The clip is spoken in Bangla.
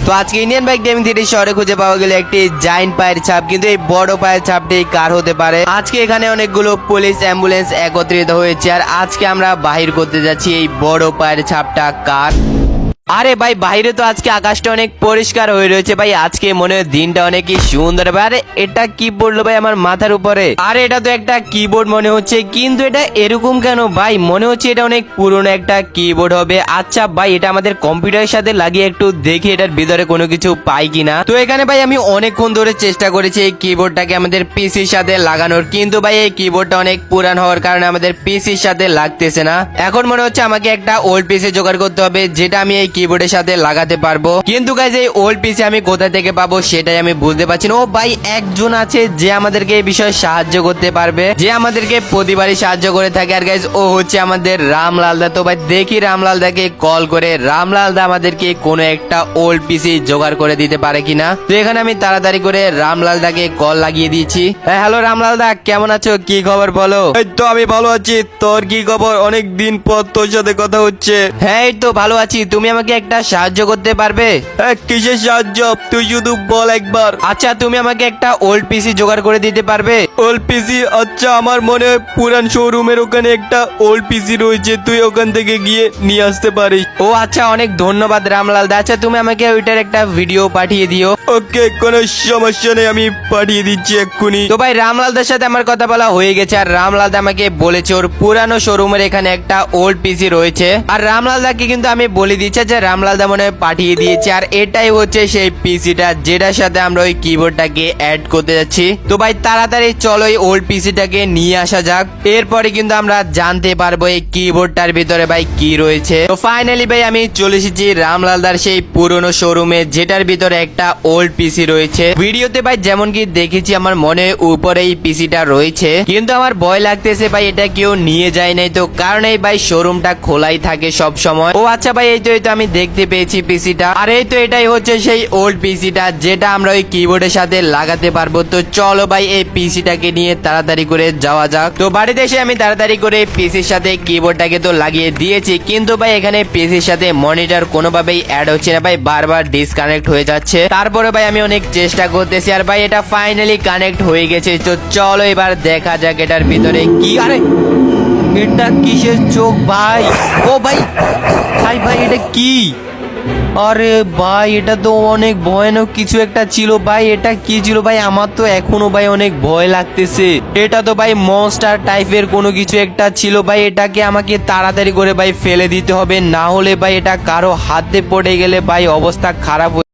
তো আজকে ইন্ডিয়ান বাইক গেমিং থ্রি শহরে খুঁজে পাওয়া গেলে একটি জায়ান্ট পায়ের ছাপ, কিন্তু এই বড় পায়ের ছাপটি কার হতে পারে। আজকে এখানে অনেকগুলো পুলিশ অ্যাম্বুলেন্স একত্রিত হয়েছে, আর আজকে আমরা বাহির করতে যাচ্ছি এই বড় পায়ের ছাপটা কার। আরে ভাই, বাইরে তো আজকে আকাশটা অনেক পরিষ্কার হয়ে রয়েছে ভাই, আজকে মনে হয় দিনটা অনেকই সুন্দর। আরে এটা কি পড়লো ভাই আমার মাথার উপরে? আরে এটা তো একটা কিবোর্ড মনে হচ্ছে, কিন্তু এটা এরকম কেন ভাই? মনে হচ্ছে এটা অনেক পুরনো একটা কিবোর্ড হবে। আচ্ছা ভাই, এটা আমাদের কম্পিউটারের সাথে লাগিয়ে একটু দেখি এটার ভিতরে কোনো কিছু পাই কিনা। তো এখানে ভাই আমি অনেকক্ষণ ধরে চেষ্টা করেছি এই কিবোর্ডটাকে আমাদের পিসির সাথে লাগানোর, কিন্তু ভাই এই কিবোর্ডটা অনেক পুরান হওয়ার কারণে আমাদের পিসির সাথে লাগতেছে না। এখন মনে হচ্ছে আমাকে একটা ওল্ড পিসি জোগাড় করতে হবে, যেটা আমি এই কিবোর্ডের সাথে লাগাতে পারবো। কিন্তু গাইজ এই ওল্ড পিসি আমি কোথা থেকে পাবো সেটাই আমি বুঝতে পারছি না। ও ভাই, একজন আছে যে আমাদেরকে এই বিষয়ে সাহায্য করতে পারবে, যে আমাদেরকে প্রতিবারই সাহায্য করে থাকে। আর গাইজ ও হচ্ছে আমাদের রামলালদা। তো ভাই দেখি রামলালদাকে কল করে রামলালদা আমাদেরকে কোনো একটা ওল্ড পিসি জোগাড় করে দিতে পারে কিনা। তো এখানে আমি তাড়াতাড়ি করে রামলালদাকে কল লাগিয়ে দিয়েছি। হ্যালো রামলালদা, কেমন আছো? কি খবর বলো? এই তো আমি ভালো আছি, তোর কি খবর? অনেক দিন পর তোর সাথে কথা হচ্ছে। হ্যাঁ এই তো ভালো আছি, তুমি আমাকে একটা সাহায্য করতে পারবে? কিসের সাহায্য? তুই শুধু বল একবার। আচ্ছা, তুমি আমাকে একটা ওল্ড পিসি জোগাড় করে দিতে পারবে? ওল্ড পিসি? আচ্ছা, আমার মনে হয় পুরান শোরুমের ওখানে একটা ওল্ড পিসি রয়েছে, তুই ওখান থেকে গিয়ে নিয়ে আসতে পারিস। ও আচ্ছা, অনেক ধন্যবাদ রামলালদা। আচ্ছা তুমি আমাকে ওইটার একটা ভিডিও পাঠিয়ে দিও। ওকে, কোনো সমস্যা নেই, আমি পাঠিয়ে দিচ্ছি এক্ষুনি। তো ভাই রামলালদার সাথে আমার কথা বলা হয়ে গেছে, আর রামলালদা আমাকে বলেছে ওর পুরানো শোরুমের এখানে একটা ওল্ড পিসি রয়েছে। আর রামলালদাকে কিন্তু আমি বলে দিচ্ছি যে রামলালদা মনে হয় পাঠিয়ে দিয়েছে, আর এটাই হচ্ছে সেই পিসিটা যেটার সাথে আমরা ওই কিবোর্ডটাকে অ্যাড করতে যাচ্ছি। তো ভাই তাড়াতাড়ি চলো এই ওল্ড পিসিটাকে নিয়ে আসা যাক, এরপরে কিন্তু আমরা জানতে পারবো এই কিবোর্ডটার ভিতরে ভাই কি রয়েছে। তো ফাইনালি ভাই আমি চলে এসেছি রামলালদার সেই পুরনো শোরুমে, যেটার ভিতরে একটা ওল্ড পিসি রয়েছে। ভিডিওতে ভাই যেমন কি দেখেছি আমার মনে উপরে এই পিসিটা রয়েছে, কিন্তু আমার ভয় লাগতেছে ভাই এটা কেউ নিয়ে যায় নাই তো, কারণ এই ভাই শোরুমটা খোলাই থাকে সব সময়। ও আচ্ছা ভাই, এই তো আমি দেখতে পেয়েছি পিসিটা, আর এই তো এটাই হচ্ছে সেই ওল্ড পিসিটা যেটা আমরা ওই কিবোর্ডের সাথে লাগাতে পারবো। তো চলো ভাই এই পিসিটাকে নিয়ে তাড়াতাড়ি করে যাওয়া যাক। তো বাড়িতে এসে আমি তাড়াতাড়ি করে পিসির সাথে কিবোর্ডটাকে তো লাগিয়ে দিয়েছি, কিন্তু ভাই এখানে পিসির সাথে মনিটর কোনোভাবেই অ্যাড হচ্ছে না ভাই, বারবার ডিসকানেক্ট হয়ে যাচ্ছে। তারপরে ভাই আমি অনেক চেষ্টা করতেছি, আর ভাই এটা ফাইনালি কানেক্ট হয়ে গেছে। তো চলো এবার দেখা যাক এটার ভিতরে কি। আরে এটা কিসের চোখ ভাই? ও ভাই ভাই ভাই এটা কি? আরে ভাই এটা তো অনেক ভয়ানক কিছু একটা ছিল ভাই। এটা কি ছিল ভাই? আমার তো এখনো ভাই অনেক ভয় লাগতেছে। এটা তো ভাই মনস্টার টাইপের কোনো কিছু একটা ছিল ভাই, এটাকে আমাকে তাড়াতাড়ি করে ভাই ফেলে দিতে হবে, না হলে ভাই এটা কারো হাতে পড়ে গেলে ভাই অবস্থা খারাপ